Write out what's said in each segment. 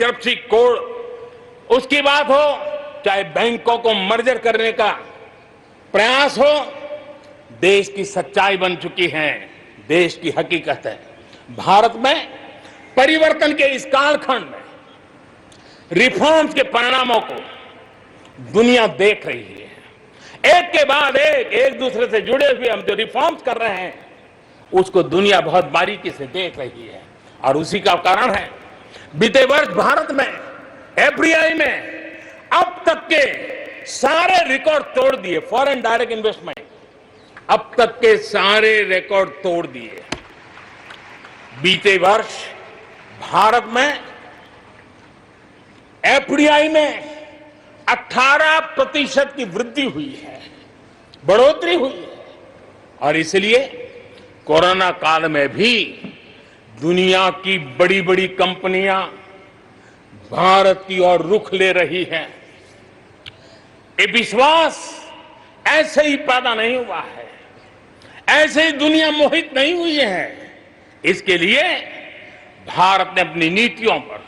Bankruptcy code उसकी बात हो, चाहे बैंकों को मर्जर करने का प्रयास हो, देश की सच्चाई बन चुकी है, देश की हकीकत है। भारत में परिवर्तन के इस कालखंड में रिफॉर्म्स के परिणामों को दुनिया देख रही है। एक के बाद एक दूसरे से जुड़े हुए हम जो रिफॉर्म्स कर रहे हैं उसको दुनिया बहुत बारीकी से देख रही है और उसी का कारण है बीते वर्ष भारत में एफडीआई में अब तक के सारे रिकॉर्ड तोड़ दिए। फॉरेन डायरेक्ट इन्वेस्टमेंट अब तक के सारे रिकॉर्ड तोड़ दिए। बीते वर्ष भारत में एफडीआई में 18% की वृद्धि हुई है, बढ़ोतरी हुई है। और इसलिए कोरोना काल में भी दुनिया की बड़ी बड़ी कंपनियां भारत की ओर रुख ले रही हैं। ये विश्वास ऐसे ही पैदा नहीं हुआ है, ऐसे ही दुनिया मोहित नहीं हुई है। इसके लिए भारत ने अपनी नीतियों पर,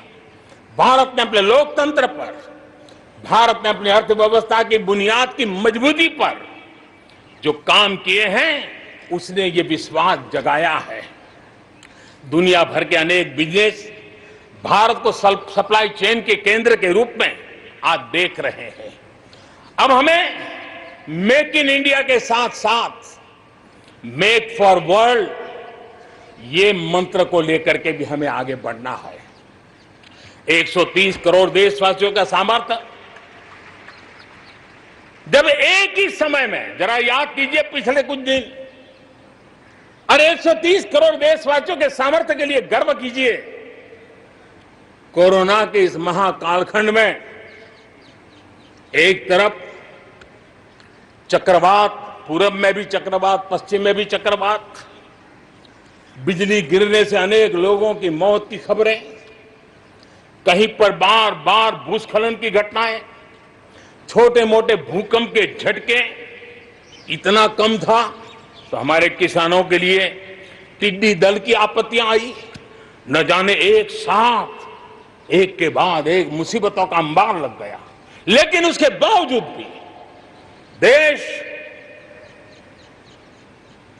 भारत ने अपने लोकतंत्र पर, भारत ने अपनी अर्थव्यवस्था की बुनियाद की मजबूती पर जो काम किए हैं उसने ये विश्वास जगाया है। दुनिया भर के अनेक बिजनेस भारत को सप्लाई चेन के केंद्र के रूप में आज देख रहे हैं। अब हमें मेक इन इंडिया के साथ साथ मेक फॉर वर्ल्ड ये मंत्र को लेकर के भी हमें आगे बढ़ना है। 130 करोड़ देशवासियों का सामर्थ्य, जब एक ही समय में, जरा याद कीजिए पिछले कुछ दिन, और 130 करोड़ देशवासियों के सामर्थ्य के लिए गर्व कीजिए। कोरोना के इस महाकालखंड में एक तरफ चक्रवात, पूरब में भी चक्रवात, पश्चिम में भी चक्रवात, बिजली गिरने से अनेक लोगों की मौत की खबरें, कहीं पर बार बार भूस्खलन की घटनाएं, छोटे मोटे भूकंप के झटके इतना कम था तो हमारे किसानों के लिए टिड्डी दल की आपत्तियां आई। न जाने एक साथ एक के बाद एक मुसीबतों का अंबार लग गया। लेकिन उसके बावजूद भी देश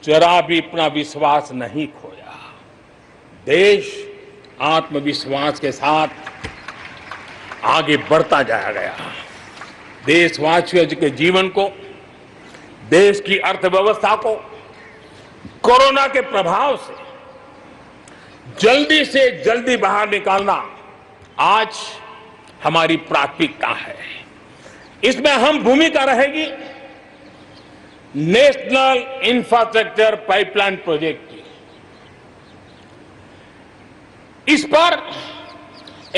जरा भी अपना विश्वास नहीं खोया। देश आत्मविश्वास के साथ आगे बढ़ता जाया गया। देशवासियों के जीवन को, देश की अर्थव्यवस्था को कोरोना के प्रभाव से जल्दी बाहर निकालना आज हमारी प्राथमिकता है। इसमें अहम भूमिका रहेगी नेशनल इंफ्रास्ट्रक्चर पाइपलाइन प्रोजेक्ट की। इस पर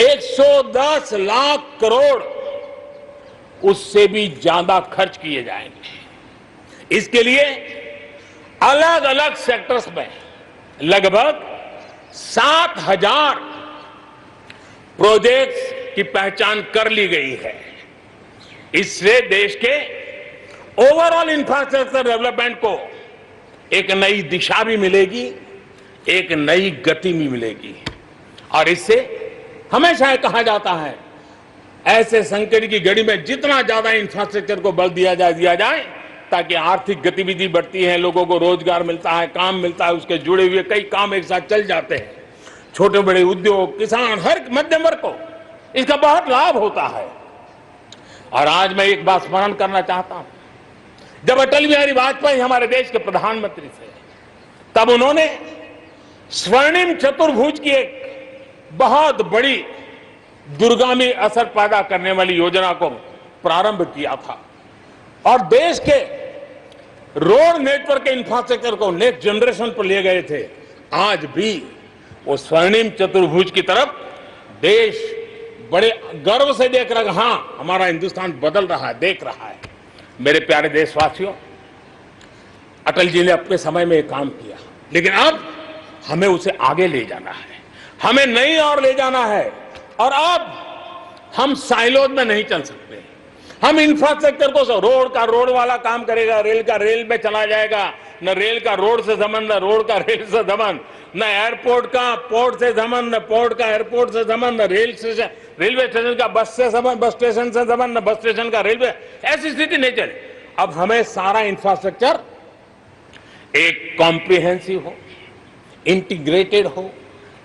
110 लाख करोड़ उससे भी ज्यादा खर्च किए जाएंगे। इसके लिए अलग अलग सेक्टर्स में लगभग 7,000 प्रोजेक्ट्स की पहचान कर ली गई है। इससे देश के ओवरऑल इंफ्रास्ट्रक्चर डेवलपमेंट को एक नई दिशा भी मिलेगी, एक नई गति भी मिलेगी। और इससे हमेशा कहा जाता है ऐसे संकट की घड़ी में जितना ज्यादा इंफ्रास्ट्रक्चर को बल दिया जाए ताकि आर्थिक गतिविधि बढ़ती है, लोगों को रोजगार मिलता है, काम मिलता है, उसके जुड़े हुए कई काम एक साथ चल जाते हैं। छोटे बड़े उद्योग, किसान, हर मध्यम वर्ग को इसका बहुत लाभ होता है। और आज मैं एक बात स्मरण करना चाहता हूं, जब अटल बिहारी वाजपेयी हमारे देश के प्रधानमंत्री थे तब उन्होंने स्वर्णिम चतुर्भुज की एक बहुत बड़ी दूरगामी असर पैदा करने वाली योजना को प्रारंभ किया था और देश के रोड नेटवर्क के इंफ्रास्ट्रक्चर को नेक्स्ट जनरेशन पर ले गए थे। आज भी वो स्वर्णिम चतुर्भुज की तरफ देश बड़े गर्व से देख रहा है। हाँ, हमारा हिंदुस्तान बदल रहा है, देख रहा है। मेरे प्यारे देशवासियों, अटल जी ने अपने समय में एक काम किया, लेकिन अब हमें उसे आगे ले जाना है, हमें नई ओर ले जाना है। और अब हम साइलोज में नहीं चल सकते, हम इंफ्रास्ट्रक्चर को, रोड का रोड वाला काम करेगा, रेल का रेल में चला जाएगा, न रेल का रोड से संबंध, न रोड का रेल से संबंध, न एयरपोर्ट का पोर्ट से संबंध, न पोर्ट का एयरपोर्ट से संबंध, न रेलवे स्टेशन का बस से संबंध, बस स्टेशन से संबंध, न बस स्टेशन का रेलवे। ऐसी स्थिति नहीं चले। अब हमें सारा इंफ्रास्ट्रक्चर एक कॉम्प्रिहेंसिव हो, इंटीग्रेटेड हो,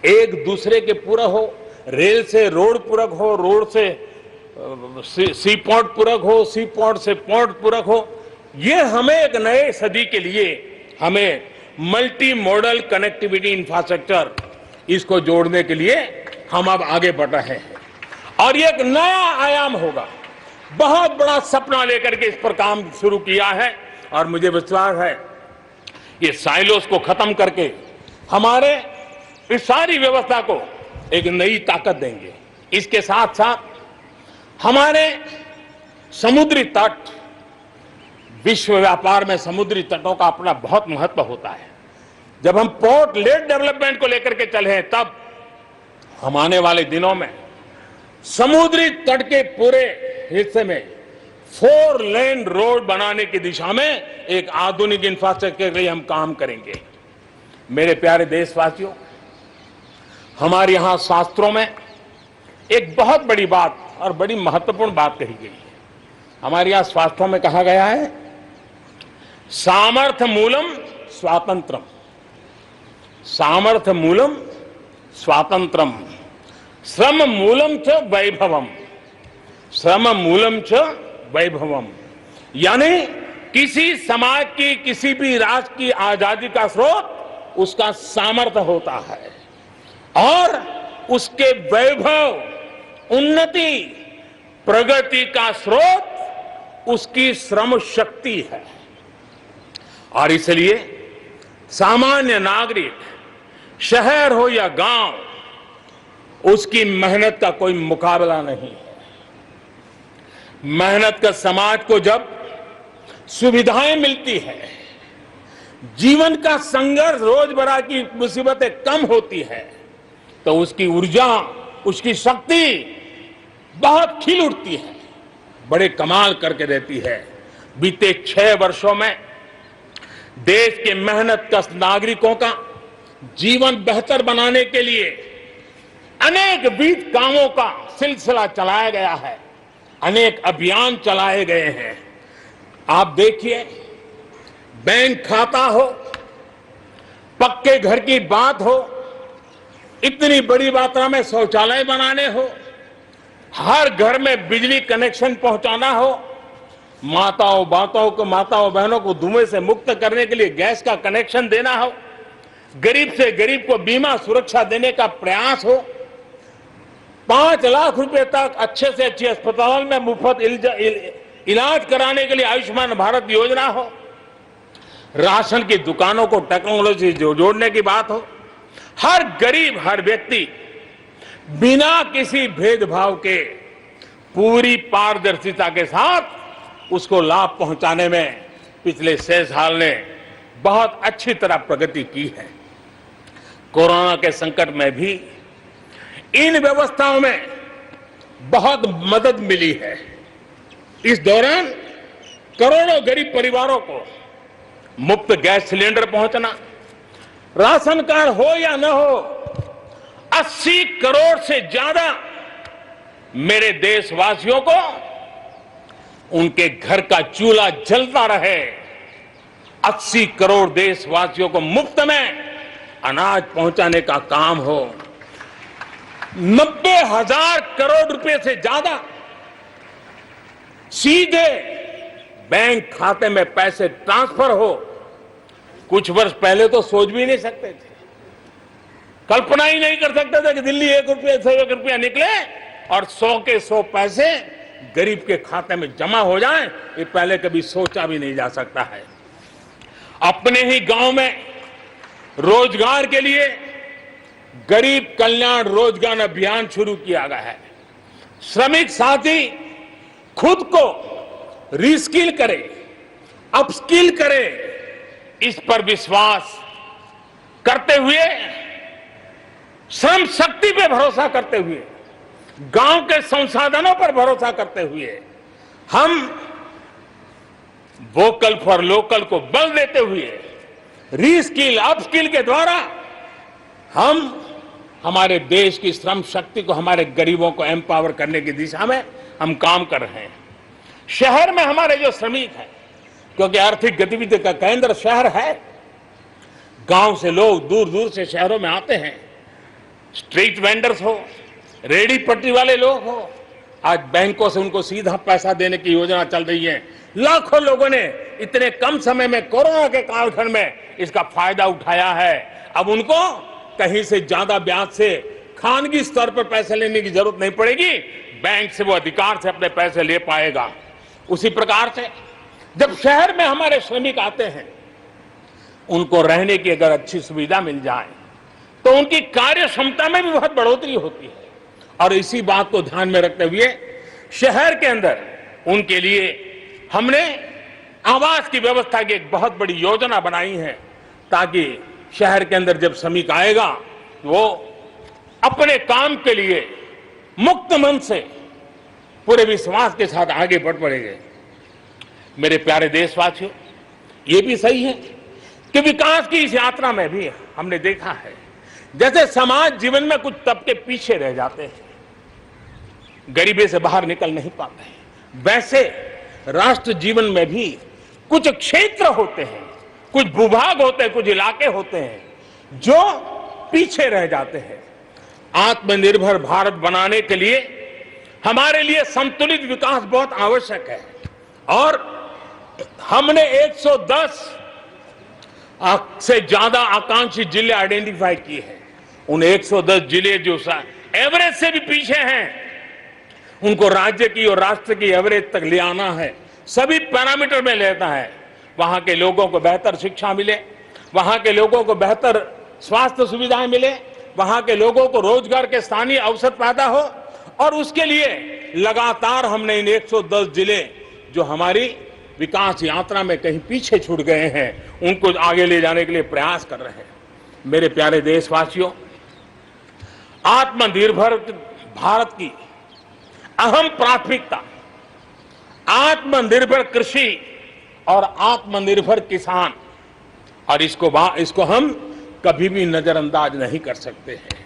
एक दूसरे के पूरक हो, रेल से रोड पूरक हो, रोड से सी पोर्ट पूरक हो, सी पोर्ट से पोर्ट पूरक हो। ये हमें एक नए सदी के लिए हमें मल्टी मॉडल कनेक्टिविटी इंफ्रास्ट्रक्चर, इसको जोड़ने के लिए हम अब आगे बढ़ रहे हैं और ये एक नया आयाम होगा। बहुत बड़ा सपना लेकर के इस पर काम शुरू किया है और मुझे विश्वास है ये साइलोस को खत्म करके हमारे इस सारी व्यवस्था को एक नई ताकत देंगे। इसके साथ साथ हमारे समुद्री तट, विश्व व्यापार में समुद्री तटों का अपना बहुत महत्व होता है। जब हम पोर्ट लेड डेवलपमेंट को लेकर के चले हैं, तब हम आने वाले दिनों में समुद्री तट के पूरे हिस्से में 4 लेन रोड बनाने की दिशा में एक आधुनिक इंफ्रास्ट्रक्चर के लिए हम काम करेंगे। मेरे प्यारे देशवासियों, हमारे यहां शास्त्रों में एक बहुत बड़ी बात और बड़ी महत्वपूर्ण बात कही गई है। हमारे यहां शास्त्रों में कहा गया है, सामर्थ्य मूलम स्वातंत्रम, सामर्थ्य मूलम स्वातंत्रम, श्रम मूलम च वैभवम, श्रम मूलम च वैभवम। यानी किसी समाज की, किसी भी राष्ट्र की आजादी का स्रोत उसका सामर्थ्य होता है और उसके वैभव, उन्नति, प्रगति का स्रोत उसकी श्रम शक्ति है। और इसलिए सामान्य नागरिक, शहर हो या गांव, उसकी मेहनत का कोई मुकाबला नहीं है। मेहनत का समाज को जब सुविधाएं मिलती है, जीवन का संघर्ष, रोजमर्रा की मुसीबतें कम होती है, तो उसकी ऊर्जा, उसकी शक्ति बहुत खिल उठती है, बड़े कमाल करके देती है। बीते 6 वर्षों में देश के मेहनतकश नागरिकों का जीवन बेहतर बनाने के लिए अनेक विविध कामों का सिलसिला चलाया गया है, अनेक अभियान चलाए गए हैं। आप देखिए, बैंक खाता हो, पक्के घर की बात हो, इतनी बड़ी मात्रा में शौचालय बनाने हो, हर घर में बिजली कनेक्शन पहुंचाना हो, माताओं बहनों को धुएं से मुक्त करने के लिए गैस का कनेक्शन देना हो, गरीब से गरीब को बीमा सुरक्षा देने का प्रयास हो, 5 लाख रुपए तक अच्छे से अच्छे अस्पताल में मुफ्त इलाज कराने के लिए आयुष्मान भारत योजना हो, राशन की दुकानों को टेक्नोलॉजी जोड़ने की बात हो, हर गरीब, हर व्यक्ति बिना किसी भेदभाव के पूरी पारदर्शिता के साथ उसको लाभ पहुंचाने में पिछले 6 साल ने बहुत अच्छी तरह प्रगति की है। कोरोना के संकट में भी इन व्यवस्थाओं में बहुत मदद मिली है। इस दौरान करोड़ों गरीब परिवारों को मुफ्त गैस सिलेंडर पहुंचना, राशन कार्ड हो या न हो, 80 करोड़ से ज्यादा मेरे देशवासियों को उनके घर का चूल्हा जलता रहे, 80 करोड़ देशवासियों को मुफ्त में अनाज पहुंचाने का काम हो, 90,000 करोड़ रुपए से ज्यादा सीधे बैंक खाते में पैसे ट्रांसफर हो। कुछ वर्ष पहले तो सोच भी नहीं सकते थे, कल्पना ही नहीं कर सकते थे कि दिल्ली 1 रुपये से 1 रुपया निकले और 100 के 100 पैसे गरीब के खाते में जमा हो जाएं। ये पहले कभी सोचा भी नहीं जा सकता है। अपने ही गांव में रोजगार के लिए गरीब कल्याण रोजगार अभियान शुरू किया गया है। श्रमिक साथी खुद को रिस्किल करे, अपस्किल करे, इस पर विश्वास करते हुए, श्रम शक्ति पे भरोसा करते हुए, गांव के संसाधनों पर भरोसा करते हुए हम वोकल फॉर लोकल को बल देते हुए रीस्किल अपस्किल के द्वारा हम हमारे देश की श्रम शक्ति को, हमारे गरीबों को एम्पावर करने की दिशा में हम काम कर रहे हैं। शहर में हमारे जो श्रमिक हैं, क्योंकि आर्थिक गतिविधि का केंद्र शहर है, गांव से लोग दूर दूर से शहरों में आते हैं। स्ट्रीट वेंडर्स हो, रेडी पटरी वाले लोग हो, आज बैंकों से उनको सीधा पैसा देने की योजना चल रही है। लाखों लोगों ने इतने कम समय में, कोरोना के कालखंड में इसका फायदा उठाया है। अब उनको कहीं से ज्यादा ब्याज से खानगी स्तर पर पैसे लेने की जरूरत नहीं पड़ेगी, बैंक से वो अधिकार से अपने पैसे ले पाएगा। उसी प्रकार से जब शहर में हमारे श्रमिक आते हैं, उनको रहने की अगर अच्छी सुविधा मिल जाए तो उनकी कार्य क्षमता में भी बहुत बढ़ोतरी होती है। और इसी बात को ध्यान में रखते हुए शहर के अंदर उनके लिए हमने आवास की व्यवस्था की एक बहुत बड़ी योजना बनाई है, ताकि शहर के अंदर जब श्रमिक आएगा वो अपने काम के लिए मुक्त मन से पूरे विश्वास के साथ आगे बढ़ पड़ेंगे। मेरे प्यारे देशवासियों, ये भी सही है कि विकास की इस यात्रा में भी हमने देखा है जैसे समाज जीवन में कुछ तबके पीछे रह जाते हैं, गरीबी से बाहर निकल नहीं पाते हैं, वैसे राष्ट्र जीवन में भी कुछ क्षेत्र होते हैं, कुछ भूभाग होते हैं, कुछ इलाके होते हैं जो पीछे रह जाते हैं। आत्मनिर्भर भारत बनाने के लिए हमारे लिए संतुलित विकास बहुत आवश्यक है। और हमने 110 से ज्यादा आकांक्षी जिले आइडेंटिफाई किए हैं। उन 110 जिले जो एवरेज से भी पीछे हैं, उनको राज्य की और राष्ट्र की एवरेज तक ले आना है। सभी पैरामीटर में लेता है। वहां के लोगों को बेहतर शिक्षा मिले, वहां के लोगों को बेहतर स्वास्थ्य सुविधाएं मिले, वहां के लोगों को रोजगार के स्थानीय अवसर पैदा हो। और उसके लिए लगातार हमने इन 110 जिले जो हमारी विकास यात्रा में कहीं पीछे छूट गए हैं, उनको आगे ले जाने के लिए प्रयास कर रहे हैं। मेरे प्यारे देशवासियों, आत्मनिर्भर भारत की अहम प्राथमिकता आत्मनिर्भर कृषि और आत्मनिर्भर किसान, और इसको हम कभी भी नजरअंदाज नहीं कर सकते हैं।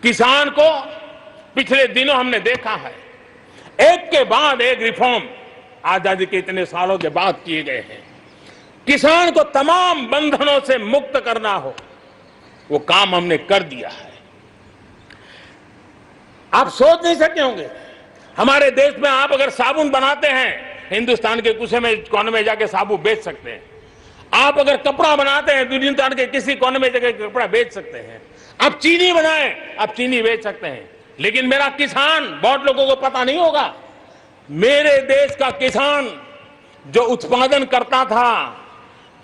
किसान को पिछले दिनों हमने देखा है, एक के बाद एक रिफॉर्म आजादी के इतने सालों के बाद किए गए हैं। किसान को तमाम बंधनों से मुक्त करना हो, वो काम हमने कर दिया है। आप सोच नहीं सकते होंगे, हमारे देश में आप अगर साबुन बनाते हैं, हिंदुस्तान के कोने में जाके साबुन बेच सकते हैं। आप अगर कपड़ा बनाते हैं, हिंदुस्तान के किसी कोने में जाके कपड़ा बेच सकते हैं। आप चीनी बनाएं, आप चीनी बेच सकते हैं। लेकिन मेरा किसान, बहुत लोगों को पता नहीं होगा, मेरे देश का किसान जो उत्पादन करता था,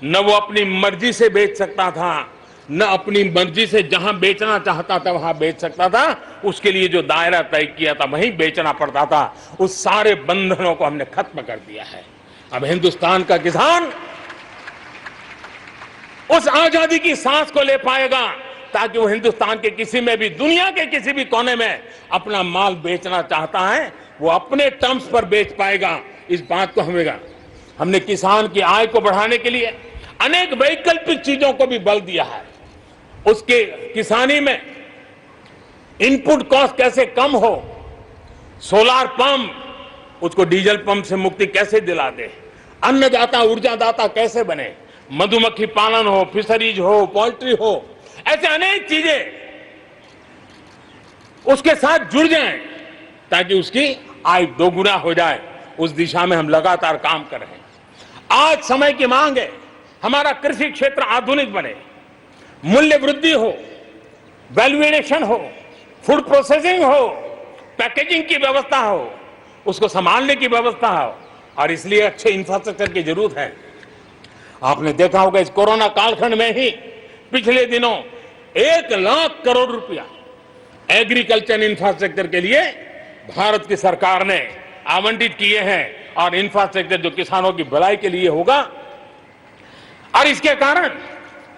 न वो अपनी मर्जी से बेच सकता था, न अपनी मर्जी से जहां बेचना चाहता था वहां बेच सकता था। उसके लिए जो दायरा तय किया था वहीं बेचना पड़ता था। उस सारे बंधनों को हमने खत्म कर दिया है। अब हिंदुस्तान का किसान उस आजादी की सांस को ले पाएगा, ताकि वो हिंदुस्तान के किसी में भी, दुनिया के किसी भी कोने में अपना माल बेचना चाहता है, वो अपने टर्म्स पर बेच पाएगा। इस बात को हमने किसान की आय को बढ़ाने के लिए अनेक वैकल्पिक चीजों को भी बल दिया है। उसके किसानी में इनपुट कॉस्ट कैसे कम हो, सोलार पंप, उसको डीजल पंप से मुक्ति कैसे दिला दे, अन्नदाता ऊर्जादाता कैसे बने, मधुमक्खी पालन हो, फिशरीज हो, पोल्ट्री हो, ऐसे अनेक चीजें उसके साथ जुड़ जाएं, ताकि उसकी आय दोगुना हो जाए। उस दिशा में हम लगातार काम कर रहे हैं। आज समय की मांग है, हमारा कृषि क्षेत्र आधुनिक बने, मूल्य वृद्धि हो, वैल्यू एडिशन हो, फूड प्रोसेसिंग हो, पैकेजिंग की व्यवस्था हो, उसको संभालने की व्यवस्था हो, और इसलिए अच्छे इंफ्रास्ट्रक्चर की जरूरत है। आपने देखा होगा इस कोरोना कालखंड में ही पिछले दिनों 1 लाख करोड़ रुपया एग्रीकल्चर इंफ्रास्ट्रक्चर के लिए भारत की सरकार ने आवंटित किए हैं। और इंफ्रास्ट्रक्चर जो किसानों की भलाई के लिए होगा, और इसके कारण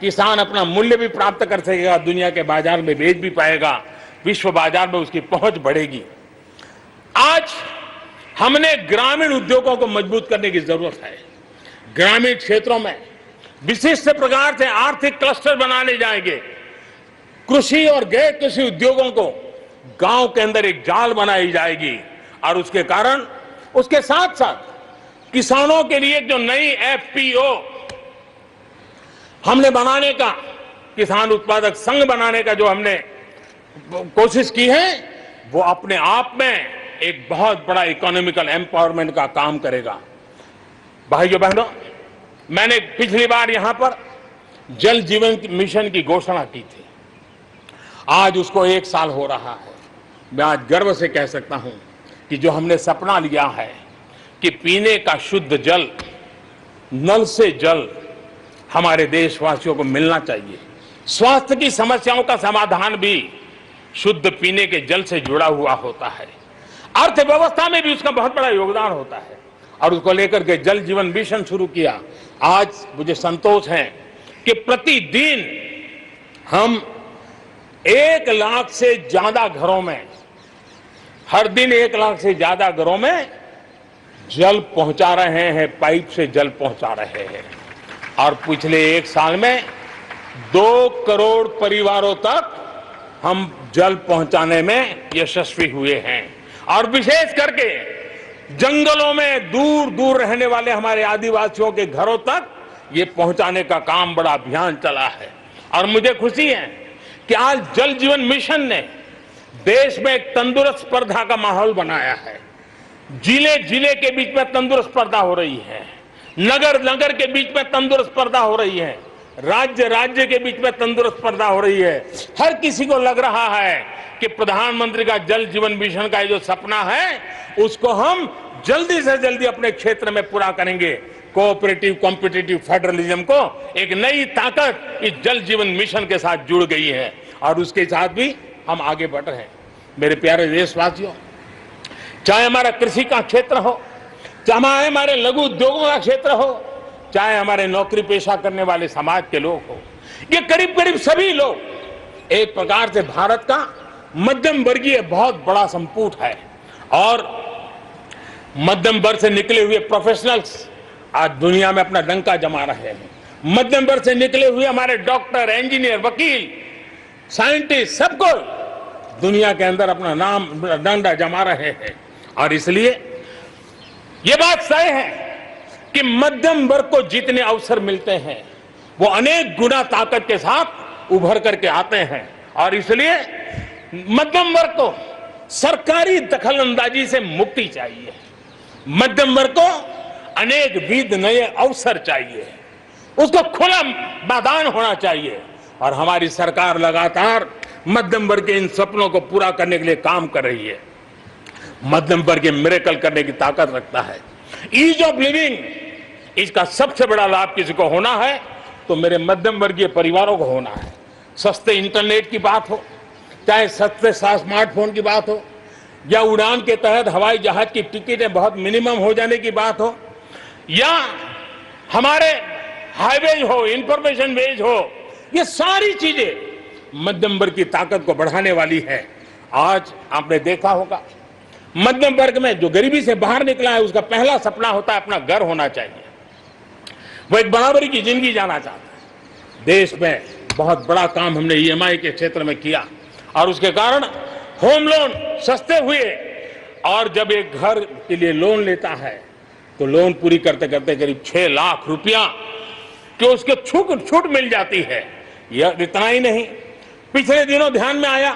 किसान अपना मूल्य भी प्राप्त कर सकेगा, दुनिया के बाजार में बेच भी पाएगा, विश्व बाजार में उसकी पहुंच बढ़ेगी। आज हमने ग्रामीण उद्योगों को मजबूत करने की जरूरत है। ग्रामीण क्षेत्रों में विशिष्ट प्रकार से आर्थिक क्लस्टर बनाने जाएंगे। कृषि और गैर कृषि उद्योगों को गांव के अंदर एक जाल बनाई जाएगी और उसके कारण उसके साथ साथ किसानों के लिए जो नई एफपीओ हमने बनाने का, किसान उत्पादक संघ बनाने का जो हमने कोशिश की है, वो अपने आप में एक बहुत बड़ा इकोनॉमिकल एम्पावरमेंट का काम करेगा। भाइयों बहनों, मैंने पिछली बार यहां पर जल जीवन मिशन की घोषणा की थी। आज उसको 1 साल हो रहा है। मैं आज गर्व से कह सकता हूं कि जो हमने सपना लिया है कि पीने का शुद्ध जल, नल से जल हमारे देशवासियों को मिलना चाहिए। स्वास्थ्य की समस्याओं का समाधान भी शुद्ध पीने के जल से जुड़ा हुआ होता है। अर्थव्यवस्था में भी उसका बहुत बड़ा योगदान होता है और उसको लेकर के जल जीवन मिशन शुरू किया। आज मुझे संतोष है कि प्रतिदिन हम 1 लाख से ज्यादा घरों में, हर दिन 1 लाख से ज्यादा घरों में जल पहुंचा रहे हैं, पाइप से जल पहुंचा रहे हैं। और पिछले 1 साल में 2 करोड़ परिवारों तक हम जल पहुंचाने में यशस्वी हुए हैं। और विशेष करके जंगलों में दूर दूर रहने वाले हमारे आदिवासियों के घरों तक ये पहुंचाने का काम, बड़ा अभियान चला है। और मुझे खुशी है कि आज जल जीवन मिशन ने देश में एक तंदुरुस्त स्पर्धा का माहौल बनाया है। जिले जिले के बीच में तंदुरुस्त स्पर्धा हो रही है, नगर नगर के बीच में तंदुरुस्त स्पर्धा हो रही है, राज्य राज्य के बीच में तंदुरुस्त स्पर्धा हो रही है। हर किसी को लग रहा है कि प्रधानमंत्री का जल जीवन मिशन का जो सपना है उसको हम जल्दी से जल्दी अपने क्षेत्र में पूरा करेंगे। कोऑपरेटिव कॉम्पिटिटिव फेडरलिज्म को एक नई ताकत इस जल जीवन मिशन के साथ जुड़ गई है और उसके साथ भी हम आगे बढ़ रहे हैं। मेरे प्यारे देशवासियों, चाहे हमारा कृषि का क्षेत्र हो, चाहे हमारे लघु उद्योगों का क्षेत्र हो, चाहे हमारे नौकरी पेशा करने वाले समाज के लोग हो, ये करीब करीब सभी लोग एक प्रकार से भारत का मध्यम वर्गीय बहुत बड़ा संपुट है। और मध्यम वर्ग से निकले हुए प्रोफेशनल्स आज दुनिया में अपना डंका जमा रहे हैं। मध्यम वर्ग से निकले हुए हमारे डॉक्टर, इंजीनियर, वकील, साइंटिस्ट, सबको दुनिया के अंदर अपना नाम डंडा जमा रहे हैं। और इसलिए ये बात तय है कि मध्यम वर्ग को जितने अवसर मिलते हैं वो अनेक गुना ताकत के साथ उभर करके आते हैं। और इसलिए मध्यम वर्ग को सरकारी दखलंदाजी से मुक्ति चाहिए। मध्यम वर्ग को अनेक विध नए अवसर चाहिए, उसको खुला मैदान होना चाहिए। और हमारी सरकार लगातार मध्यम वर्ग के इन सपनों को पूरा करने के लिए काम कर रही है। मध्यम वर्ग मिरेकल करने की ताकत रखता है। ईज ऑफ लिविंग, इसका सबसे बड़ा लाभ किसी को होना है तो मेरे मध्यम वर्गीय परिवारों को होना है। सस्ते इंटरनेट की बात हो, चाहे सस्ते स्मार्टफोन की बात हो, या उड़ान के तहत हवाई जहाज की टिकटें बहुत मिनिमम हो जाने की बात हो, या हमारे हाईवेज हो, इंफॉर्मेशन वेज हो, ये सारी चीजें मध्यम वर्ग की ताकत को बढ़ाने वाली है। आज आपने देखा होगा मध्यम वर्ग में जो गरीबी से बाहर निकला है उसका पहला सपना होता है अपना घर होना चाहिए, वो एक बराबरी की जिंदगी जाना चाहता है। देश में बहुत बड़ा काम हमने ईएमआई के क्षेत्र में किया और उसके कारण होम लोन सस्ते हुए। और जब एक घर के लिए लोन लेता है तो लोन पूरी करते करते करीब 6 लाख रुपया कि उसके छूट मिल जाती है। यह इतना ही नहीं, पिछले दिनों ध्यान में आया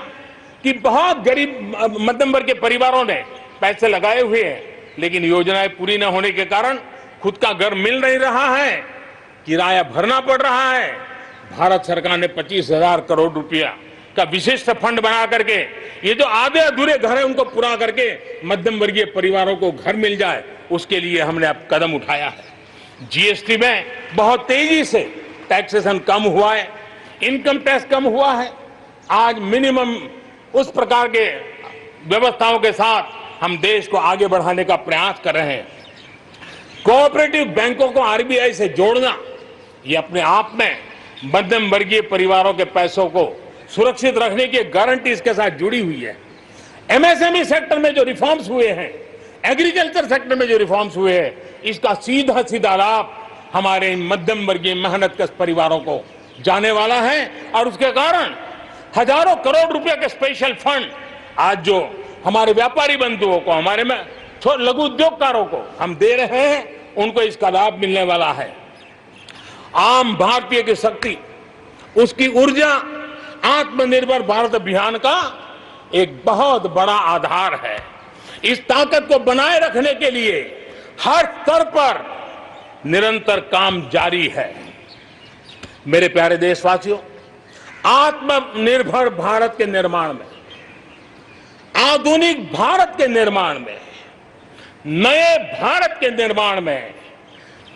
कि बहुत गरीब मध्यम वर्ग के परिवारों ने पैसे लगाए हुए हैं, लेकिन योजनाएं पूरी न होने के कारण खुद का घर मिल नहीं रहा है, किराया भरना पड़ रहा है। भारत सरकार ने 25,000 करोड़ रुपया का विशिष्ट फंड बना करके ये जो आधे अधूरे घर है उनको पूरा करके मध्यम वर्गीय परिवारों को घर मिल जाए, उसके लिए हमने अब कदम उठाया है। जीएसटी में बहुत तेजी से टैक्सेशन कम हुआ है, इनकम टैक्स कम हुआ है। आज मिनिमम उस प्रकार के व्यवस्थाओं के साथ हम देश को आगे बढ़ाने का प्रयास कर रहे हैं। कोऑपरेटिव बैंकों को आरबीआई से जोड़ना, ये अपने आप में मध्यम वर्गीय परिवारों के पैसों को सुरक्षित रखने की गारंटी इसके साथ जुड़ी हुई है। एमएसएमई सेक्टर में जो रिफॉर्म्स हुए हैं, एग्रीकल्चर सेक्टर में जो रिफॉर्म्स हुए हैं, इसका सीधा सीधा लाभ हमारे मध्यम वर्गीय मेहनतकश परिवारों को जाने वाला है। और उसके कारण हजारों करोड़ रुपए के स्पेशल फंड आज जो हमारे व्यापारी बंधुओं को, हमारे में लघु उद्योगकारों को हम दे रहे हैं, उनको इसका लाभ मिलने वाला है। आम भारतीय की शक्ति, उसकी ऊर्जा आत्मनिर्भर भारत अभियान का एक बहुत बड़ा आधार है। इस ताकत को बनाए रखने के लिए हर स्तर पर निरंतर काम जारी है। मेरे प्यारे देशवासियों, आत्मनिर्भर भारत के निर्माण में, आधुनिक भारत के निर्माण में, नए भारत के निर्माण में,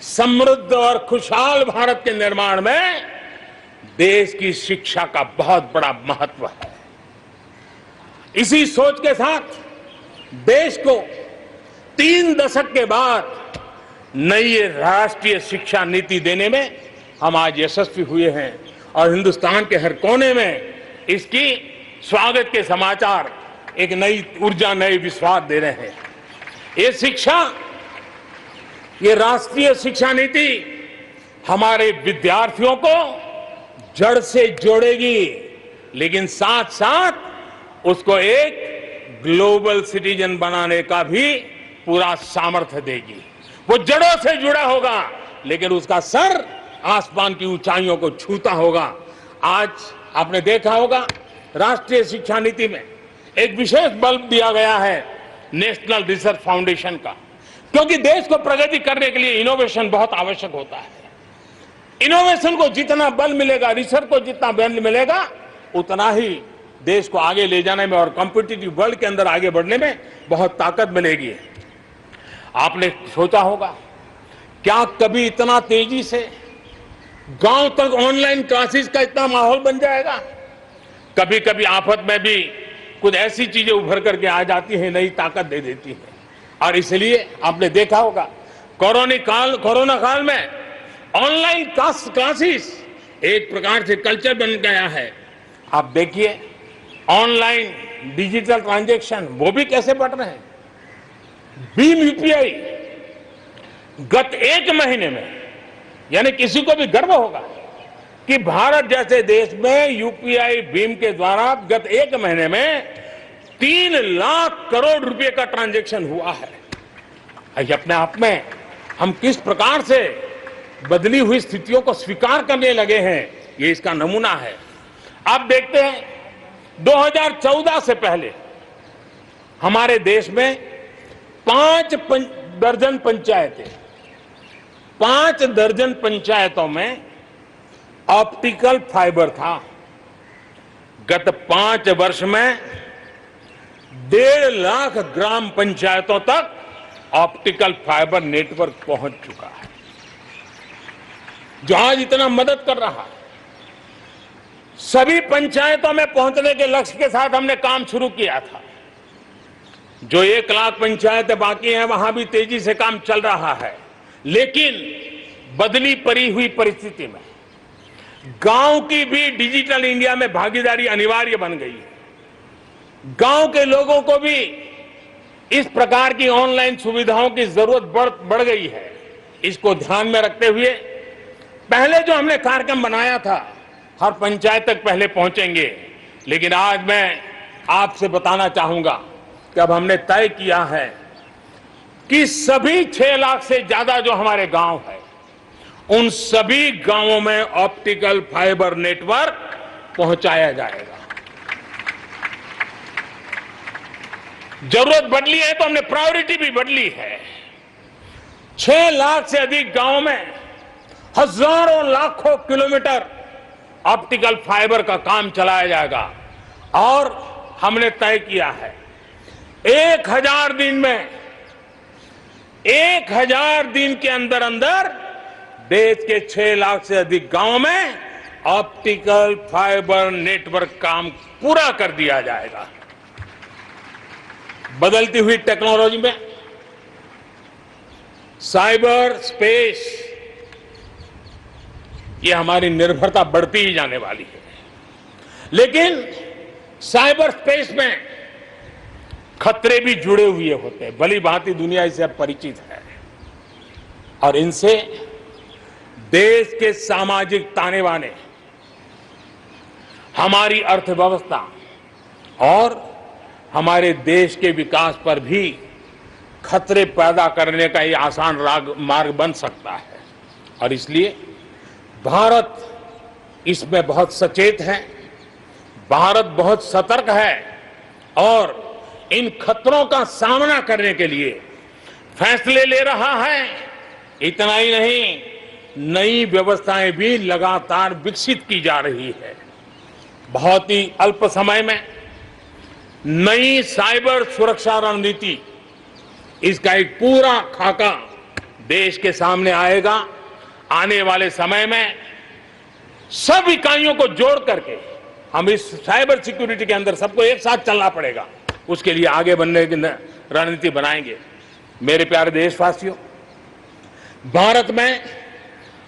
समृद्ध और खुशहाल भारत के निर्माण में देश की शिक्षा का बहुत बड़ा महत्व है। इसी सोच के साथ देश को 3 दशक के बाद नई राष्ट्रीय शिक्षा नीति देने में हम आज यशस्वी हुए हैं और हिंदुस्तान के हर कोने में इसकी स्वागत के समाचार एक नई ऊर्जा, नए विश्वास दे रहे हैं। ये शिक्षा, ये राष्ट्रीय शिक्षा नीति हमारे विद्यार्थियों को जड़ से जोड़ेगी, लेकिन साथ साथ उसको एक ग्लोबल सिटीजन बनाने का भी पूरा सामर्थ्य देगी। वो जड़ों से जुड़ा होगा, लेकिन उसका सर आसमान की ऊंचाइयों को छूता होगा। आज आपने देखा होगा, राष्ट्रीय शिक्षा नीति में एक विशेष बल दिया गया है नेशनल रिसर्च फाउंडेशन का, क्योंकि देश को प्रगति करने के लिए इनोवेशन बहुत आवश्यक होता है। इनोवेशन को जितना बल मिलेगा, रिसर्च को जितना बल मिलेगा, उतना ही देश को आगे ले जाने में और कॉम्पिटिटिव वर्ल्ड के अंदर आगे बढ़ने में बहुत ताकत मिलेगी। आपने सोचा होगा, क्या कभी इतना तेजी से गांव तक ऑनलाइन क्लासेस का इतना माहौल बन जाएगा? कभी कभी आफत में भी कुछ ऐसी चीजें उभर करके आ जाती है, नई ताकत दे देती है। और इसलिए आपने देखा होगा, कोरोना काल में ऑनलाइन क्लासेस एक प्रकार से कल्चर बन गया है। आप देखिए, ऑनलाइन डिजिटल ट्रांजैक्शन वो भी कैसे बढ़ रहे हैं। भीम यूपीआई गत 1 महीने में, यानी किसी को भी गर्व होगा कि भारत जैसे देश में यूपीआई भीम के द्वारा गत 1 महीने में 3 लाख करोड़ रुपए का ट्रांजैक्शन हुआ है। अपने आप में हम किस प्रकार से बदली हुई स्थितियों को स्वीकार करने लगे हैं, ये इसका नमूना है। आप देखते हैं, 2014 से पहले हमारे देश में 5 दर्जन पंचायतें, 5 दर्जन पंचायतों में ऑप्टिकल फाइबर था। गत 5 वर्ष में 1.5 लाख ग्राम पंचायतों तक ऑप्टिकल फाइबर नेटवर्क पहुंच चुका है, जो आज इतना मदद कर रहा है। सभी पंचायतों में पहुंचने के लक्ष्य के साथ हमने काम शुरू किया था। जो 1 लाख पंचायतें बाकी हैं, वहां भी तेजी से काम चल रहा है, लेकिन बदली पड़ी हुई परिस्थिति में गांव की भी डिजिटल इंडिया में भागीदारी अनिवार्य बन गई है। गांव के लोगों को भी इस प्रकार की ऑनलाइन सुविधाओं की जरूरत बढ़ गई है। इसको ध्यान में रखते हुए पहले जो हमने कार्यक्रम बनाया था, हर पंचायत तक पहले पहुंचेंगे, लेकिन आज मैं आपसे बताना चाहूंगा कि अब हमने तय किया है कि सभी 6 लाख से ज्यादा जो हमारे गांव है, उन सभी गांवों में ऑप्टिकल फाइबर नेटवर्क पहुंचाया जाएगा। जरूरत बदली है तो हमने प्रायोरिटी भी बदली है। 6 लाख से अधिक गांवों में हजारों लाखों किलोमीटर ऑप्टिकल फाइबर का काम चलाया जाएगा और हमने तय किया है 1000 दिन में, 1000 दिन के अंदर अंदर देश के 6 लाख से अधिक गांवों में ऑप्टिकल फाइबर नेटवर्क काम पूरा कर दिया जाएगा। बदलती हुई टेक्नोलॉजी में साइबर स्पेस, ये हमारी निर्भरता बढ़ती ही जाने वाली है। लेकिन साइबर स्पेस में खतरे भी जुड़े हुए होते हैं। भली भांति दुनिया इससे अब परिचित है और इनसे देश के सामाजिक ताने बाने, हमारी अर्थव्यवस्था और हमारे देश के विकास पर भी खतरे पैदा करने का ये आसान मार्ग बन सकता है। और इसलिए भारत इसमें बहुत सचेत है, भारत बहुत सतर्क है और इन खतरों का सामना करने के लिए फैसले ले रहा है। इतना ही नहीं, नई व्यवस्थाएं भी लगातार विकसित की जा रही है। बहुत ही अल्प समय में नई साइबर सुरक्षा रणनीति, इसका एक पूरा खाका देश के सामने आएगा। आने वाले समय में सब इकाइयों को जोड़ करके हम इस साइबर सिक्योरिटी के अंदर सबको एक साथ चलना पड़ेगा। उसके लिए आगे बढ़ने की रणनीति बनाएंगे। मेरे प्यारे देशवासियों, भारत में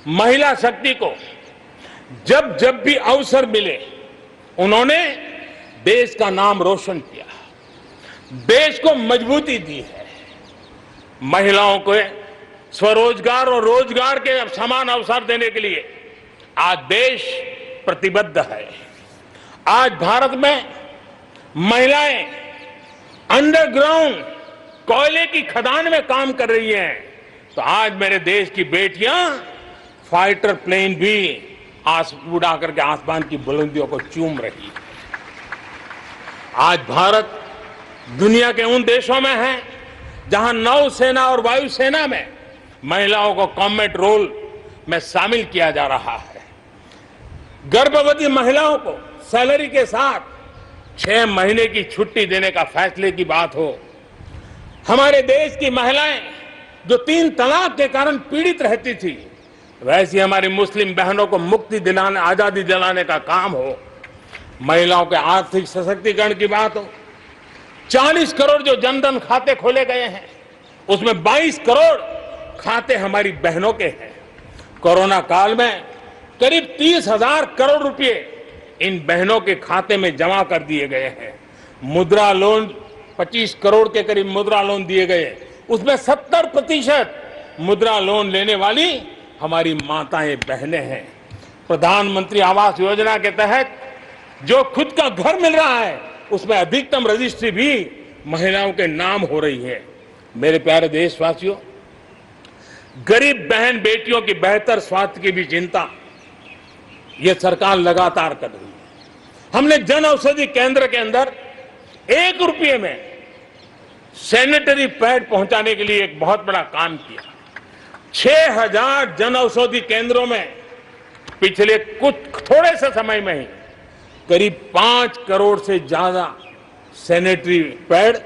महिला शक्ति को जब जब भी अवसर मिले उन्होंने देश का नाम रोशन किया, देश को मजबूती दी है। महिलाओं को स्वरोजगार और रोजगार के समान अवसर देने के लिए आज देश प्रतिबद्ध है। आज भारत में महिलाएं अंडरग्राउंड कोयले की खदान में काम कर रही हैं, तो आज मेरे देश की बेटियां फाइटर प्लेन भी उड़ा करके आसमान की बुलंदियों को चूम रही है। आज भारत दुनिया के उन देशों में है जहां नौसेना और वायुसेना में महिलाओं को कॉम्बैट रोल में शामिल किया जा रहा है। गर्भवती महिलाओं को सैलरी के साथ 6 महीने की छुट्टी देने का फैसले की बात हो। हमारे देश की महिलाएं जो 3 तलाक के कारण पीड़ित रहती थी, वैसी हमारी मुस्लिम बहनों को मुक्ति दिलाने, आजादी दिलाने का काम हो। महिलाओं के आर्थिक सशक्तिकरण की बात हो। 40 करोड़ जो जनधन खाते खोले गए हैं, उसमें 22 करोड़ खाते हमारी बहनों के हैं। कोरोना काल में करीब 30,000 करोड़ रुपए इन बहनों के खाते में जमा कर दिए गए हैं। मुद्रा लोन 25 करोड़ के करीब मुद्रा लोन दिए गए, उसमें 70% मुद्रा लोन लेने वाली हमारी माताएं बहनें हैं। प्रधानमंत्री आवास योजना के तहत जो खुद का घर मिल रहा है, उसमें अधिकतम रजिस्ट्री भी महिलाओं के नाम हो रही है। मेरे प्यारे देशवासियों, गरीब बहन बेटियों की बेहतर स्वास्थ्य की भी चिंता यह सरकार लगातार कर रही है। हमने जन औषधि केंद्र के अंदर 1 रुपये में सैनिटरी पैड पहुंचाने के लिए एक बहुत बड़ा काम किया। 6000 जन औषधि केंद्रों में पिछले कुछ थोड़े से समय में ही करीब 5 करोड़ से ज्यादा सैनिटरी पैड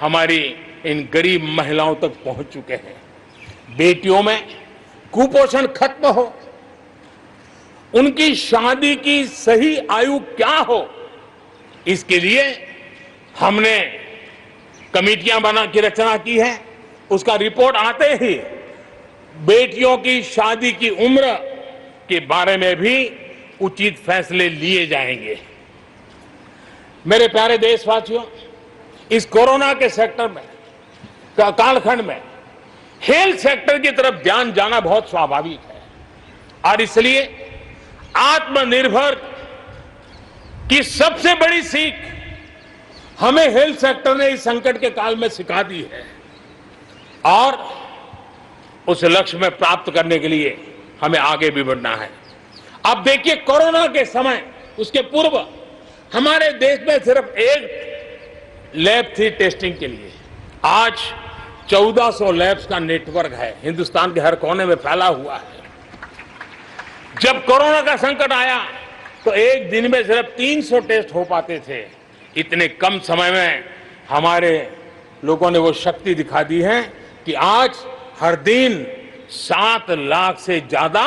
हमारी इन गरीब महिलाओं तक पहुंच चुके हैं। बेटियों में कुपोषण खत्म हो, उनकी शादी की सही आयु क्या हो, इसके लिए हमने कमेटियां बना की रचना की है। उसका रिपोर्ट आते ही बेटियों की शादी की उम्र के बारे में भी उचित फैसले लिए जाएंगे। मेरे प्यारे देशवासियों, इस कोरोना के सेक्टर में कालखंड में हेल्थ सेक्टर की तरफ ध्यान जाना बहुत स्वाभाविक है और इसलिए आत्मनिर्भर की सबसे बड़ी सीख हमें हेल्थ सेक्टर ने इस संकट के काल में सिखा दी है और उस लक्ष्य में प्राप्त करने के लिए हमें आगे भी बढ़ना है। अब देखिए, कोरोना के समय, उसके पूर्व हमारे देश में सिर्फ एक लैब थी टेस्टिंग के लिए। आज 1400 लैब्स का नेटवर्क है, हिंदुस्तान के हर कोने में फैला हुआ है। जब कोरोना का संकट आया तो एक दिन में सिर्फ 300 टेस्ट हो पाते थे। इतने कम समय में हमारे लोगों ने वो शक्ति दिखा दी है कि आज हर दिन 7 लाख से ज्यादा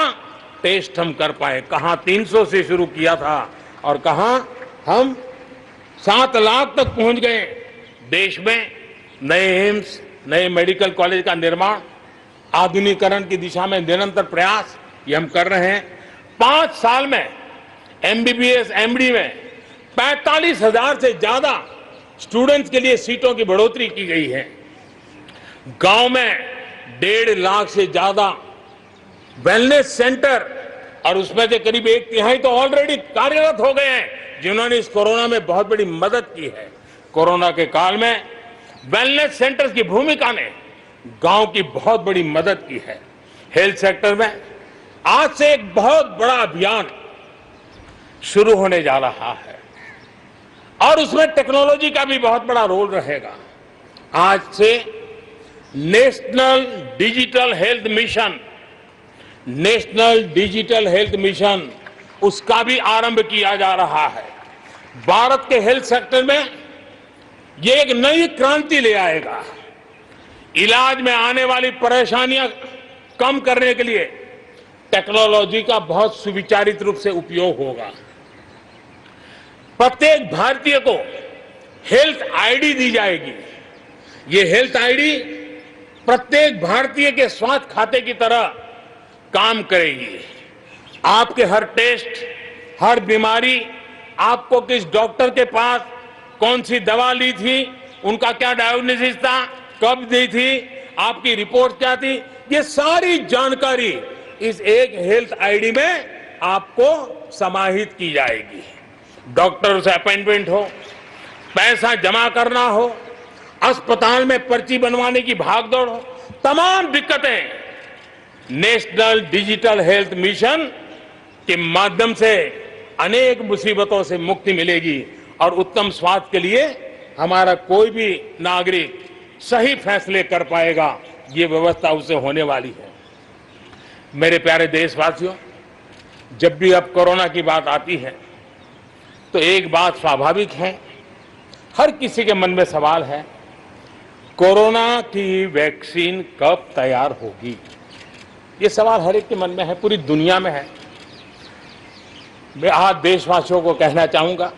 टेस्ट हम कर पाए। कहां 300 से शुरू किया था और कहां हम 7 लाख तक पहुंच गए। देश में नए एम्स, नए मेडिकल कॉलेज का निर्माण, आधुनिकीकरण की दिशा में निरंतर प्रयास ये हम कर रहे हैं। 5 साल में MBBS, MD में 45,000 से ज्यादा स्टूडेंट्स के लिए सीटों की बढ़ोतरी की गई है। गांव में 1.5 लाख से ज्यादा वेलनेस सेंटर, और उसमें से करीब 1/3 तो ऑलरेडी कार्यरत हो गए हैं, जिन्होंने इस कोरोना में बहुत बड़ी मदद की है। कोरोना के काल में वेलनेस सेंटर्स की भूमिका ने गांव की बहुत बड़ी मदद की है। हेल्थ सेक्टर में आज से एक बहुत बड़ा अभियान शुरू होने जा रहा है और उसमें टेक्नोलॉजी का भी बहुत बड़ा रोल रहेगा। आज से नेशनल डिजिटल हेल्थ मिशन उसका भी आरंभ किया जा रहा है। भारत के हेल्थ सेक्टर में ये एक नई क्रांति ले आएगा। इलाज में आने वाली परेशानियां कम करने के लिए टेक्नोलॉजी का बहुत सुविचारित रूप से उपयोग होगा। प्रत्येक भारतीय को हेल्थ आईडी दी जाएगी। ये हेल्थ आईडी प्रत्येक भारतीय के स्वास्थ्य खाते की तरह काम करेगी। आपके हर टेस्ट, हर बीमारी, आपको किस डॉक्टर के पास कौन सी दवा ली थी, उनका क्या डायग्नोसिस था, कब दी थी, आपकी रिपोर्ट क्या थी, ये सारी जानकारी इस एक हेल्थ आईडी में आपको समाहित की जाएगी। डॉक्टर से अपॉइंटमेंट हो, पैसा जमा करना हो, अस्पताल में पर्ची बनवाने की भागदौड़ हो, तमाम दिक्कतें नेशनल डिजिटल हेल्थ मिशन के माध्यम से अनेक मुसीबतों से मुक्ति मिलेगी और उत्तम स्वास्थ्य के लिए हमारा कोई भी नागरिक सही फैसले कर पाएगा। ये व्यवस्था उससे होने वाली है। मेरे प्यारे देशवासियों, जब भी अब कोरोना की बात आती है तो एक बात स्वाभाविक है, हर किसी के मन में सवाल है, कोरोना की वैक्सीन कब तैयार होगी? ये सवाल हर एक के मन में है, पूरी दुनिया में है। मैं आज देशवासियों को कहना चाहूंगा,